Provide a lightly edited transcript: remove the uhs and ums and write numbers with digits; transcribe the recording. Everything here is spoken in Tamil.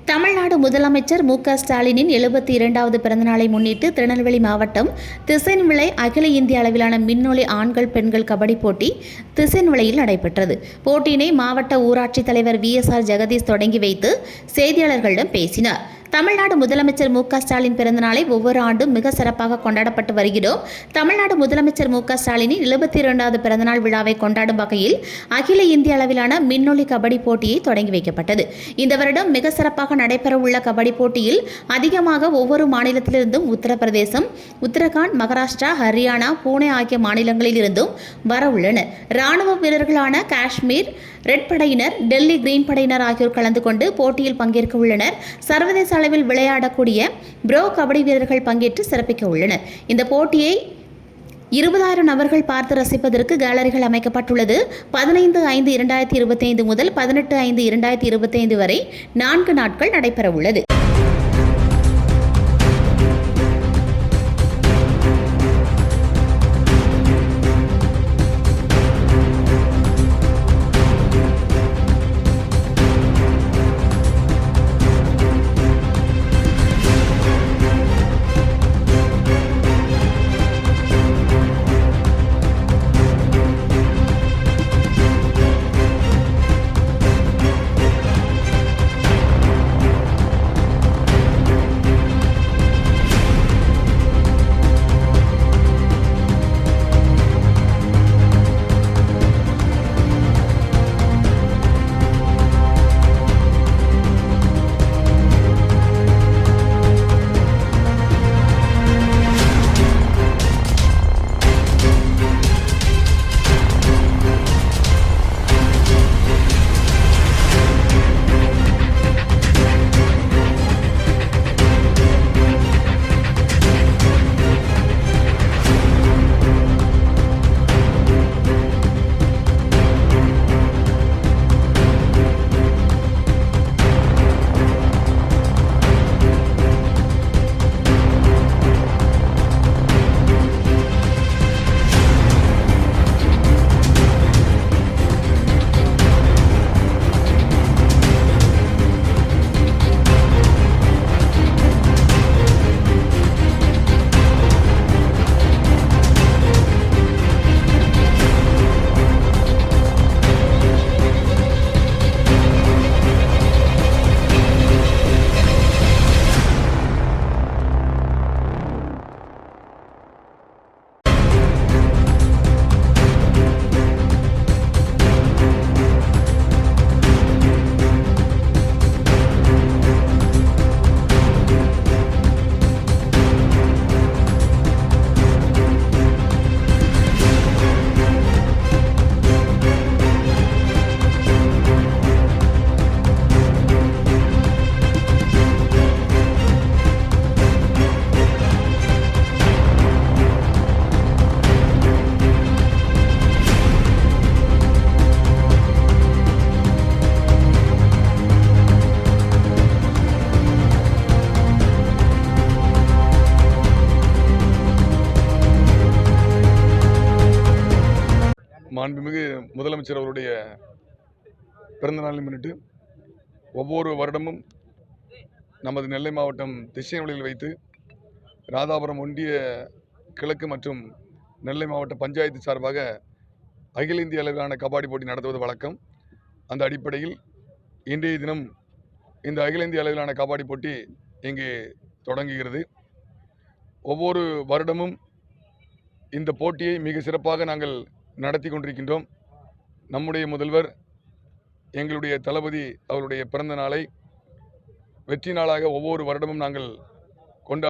தமிழ்நாடு முதலமைச்சர் மு.க. ஸ்டாலினின் 72வது பிறந்தநாளை முன்னிட்டு திருநெல்வேலி மாவட்டம் திசைன்விளை அகில இந்திய அளவிலான மின்னொலி ஆண்கள் பெண்கள் கபடி போட்டி திசைன்விளையில் நடைபெற்றது. போட்டியினை மாவட்ட ஊராட்சி தலைவர் VSR ஜெகதீஷ் தொடங்கி வைத்து செய்தியாளர்களிடம் பேசினார். தமிழ்நாடு முதலமைச்சர் மு.க. ஸ்டாலின் பிறந்தநாளை ஒவ்வொரு ஆண்டும் மிக சிறப்பாக கொண்டாடப்பட்டு வருகிறோம். தமிழ்நாடு முதலமைச்சர் மு.க. ஸ்டாலினின் 72வது பிறந்தநாள் விழாவை கொண்டாடும் வகையில் அகில இந்திய அளவிலான மின்னொலி கபடி போட்டியை தொடங்கி வைக்கப்பட்டது. இந்த வருடம் மிக சிறப்பாக நடைபெறவுள்ள கபடி போட்டியில் அதிகமாக ஒவ்வொரு மாநிலத்திலிருந்தும் உத்தரப்பிரதேசம், உத்தரகாண்ட், மகாராஷ்டிரா, ஹரியானா, புனே ஆகிய மாநிலங்களில் இருந்தும் வரவுள்ளனர். ராணுவ வீரர்களான காஷ்மீர் ரெட் படையினர், டெல்லி கிரீன் படையினர் ஆகியோர் கலந்து கொண்டு போட்டியில் பங்கேற்க உள்ளனர். சர்வதேச அளவில் விளையாடக்கூடிய ப்ரோ கபடி வீரர்கள் பங்கேற்று சிறப்பிக்க உள்ளனர். இந்த போட்டியை 20,000 நபர்கள் பார்த்து ரசிப்பதற்கு கேலரிகள் அமைக்கப்பட்டுள்ளது. 15/5/2025 முதல் 18/5/2025 வரை 4 நாட்கள் நடைபெற உள்ளது. மாண்புமிகு முதலமைச்சர் அவருடைய பிறந்த நாளை முன்னிட்டு ஒவ்வொரு வருடமும் நமது நெல்லை மாவட்டம் திசைன்விளையில் வைத்து ராதாபுரம் ஒன்றிய கிழக்கு மற்றும் நெல்லை மாவட்ட பஞ்சாயத்து சார்பாக அகில இந்திய அளவிலான கபாடி போட்டி நடத்துவது வழக்கம். அந்த அடிப்படையில் இன்றைய தினம் இந்த அகில இந்திய அளவிலான கபாடி போட்டி இங்கே தொடங்குகிறது. ஒவ்வொரு வருடமும் இந்த போட்டியை மிக சிறப்பாக நாங்கள் நடத்தி கொண்டிருக்கின்றோம். நம்முடைய முதல்வர் எங்களுடைய தளபதி அவருடைய பிறந்த நாளை வெற்றி நாளாக ஒவ்வொரு வருடமும் நாங்கள்